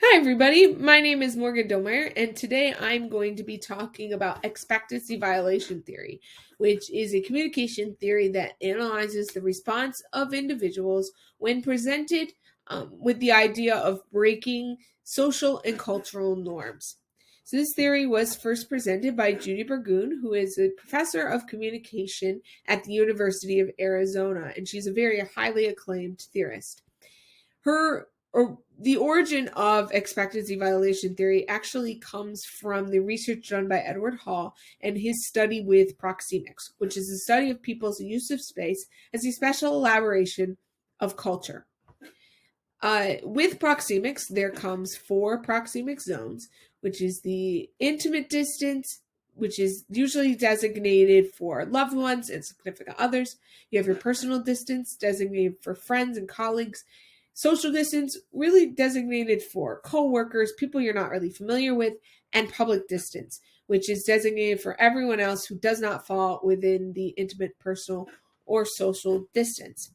Hi, everybody. My name is Morgan Domeyer, and today I'm going to be talking about expectancy violation theory, which is a communication theory that analyzes the response of individuals when presented with the idea of breaking social and cultural norms. So, this theory was first presented by Judy Burgoon, who is a professor of communication at the University of Arizona, and she's a very highly acclaimed theorist. The origin of expectancy violation theory actually comes from the research done by Edward Hall and his study with proxemics, which is the study of people's use of space as a special elaboration of culture. With proxemics, there comes 4 proxemic zones, which is the intimate distance, which is usually designated for loved ones and significant others. You have your personal distance, designated for friends and colleagues. Social distance, really designated for coworkers, people you're not really familiar with, and public distance, which is designated for everyone else who does not fall within the intimate, personal, or social distance.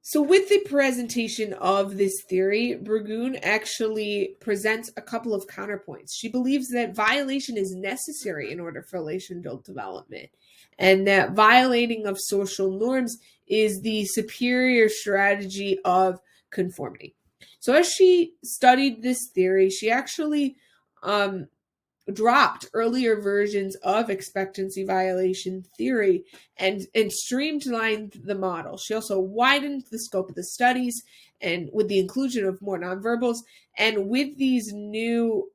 So with the presentation of this theory, Burgoon actually presents a couple of counterpoints. She believes that violation is necessary in order for relational development, and that violating of social norms is the superior strategy of conformity. So as she studied this theory, she actually dropped earlier versions of expectancy violation theory and streamlined the model. She also widened the scope of the studies and with the inclusion of more nonverbals, and with these new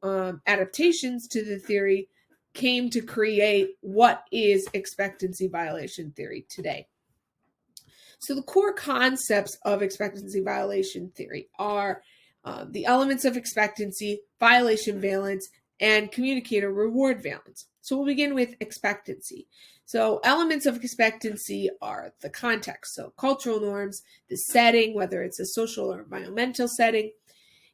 adaptations to the theory came to create what is expectancy violation theory today. So the core concepts of expectancy violation theory are the elements of expectancy, violation valence, and communicator reward valence. So we'll begin with expectancy. So elements of expectancy are the context, so cultural norms, the setting, whether it's a social or environmental setting.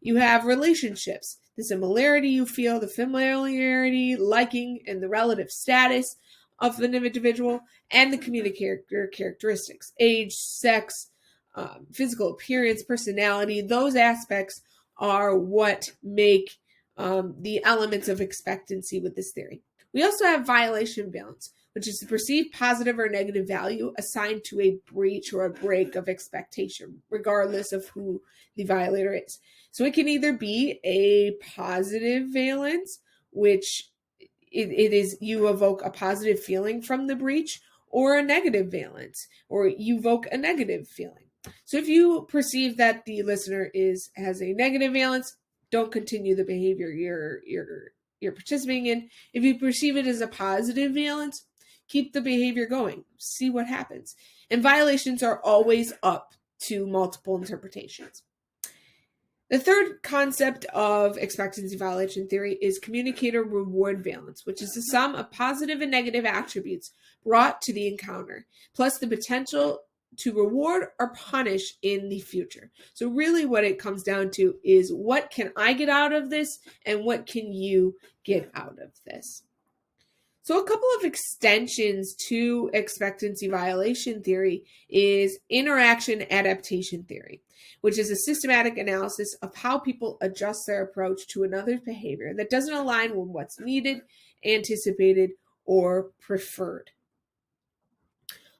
You have relationships, the similarity you feel, the familiarity, liking, and the relative status of an individual, and the communicator characteristics, age, sex, physical appearance, personality. Those aspects are what make the elements of expectancy with this theory. We also have violation valence, which is the perceived positive or negative value assigned to a breach or a break of expectation, regardless of who the violator is. So it can either be a positive valence, which it is you evoke a positive feeling from the breach, or a negative valence, or you evoke a negative feeling. So if you perceive that the listener has a negative valence, don't continue the behavior you're participating in. If you perceive it as a positive valence, keep the behavior going. See what happens. And violations are always up to multiple interpretations. The third concept of expectancy violation theory is communicator reward valence, which is the sum of positive and negative attributes brought to the encounter, plus the potential to reward or punish in the future. So really what it comes down to is, what can I get out of this and what can you get out of this? So a couple of extensions to expectancy violation theory is interaction adaptation theory, which is a systematic analysis of how people adjust their approach to another's behavior that doesn't align with what's needed, anticipated, or preferred.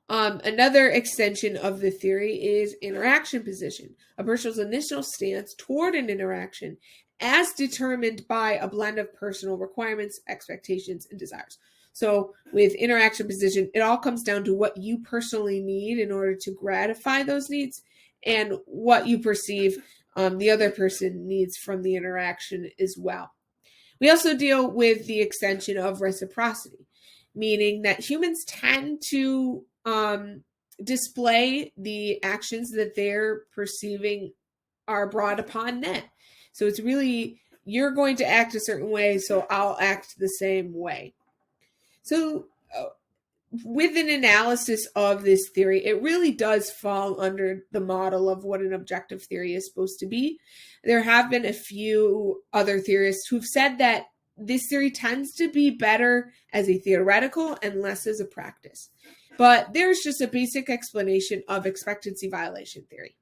Another extension of the theory is interaction position, a person's initial stance toward an interaction as determined by a blend of personal requirements, expectations, and desires. So with interaction position, it all comes down to what you personally need in order to gratify those needs and what you perceive the other person needs from the interaction as well. We also deal with the extension of reciprocity, meaning that humans tend to display the actions that they're perceiving are brought upon them. So it's really, you're going to act a certain way, so I'll act the same way. So with an analysis of this theory, it really does fall under the model of what an objective theory is supposed to be. There have been a few other theorists who've said that this theory tends to be better as a theoretical and less as a practice. But there's just a basic explanation of expectancy violation theory.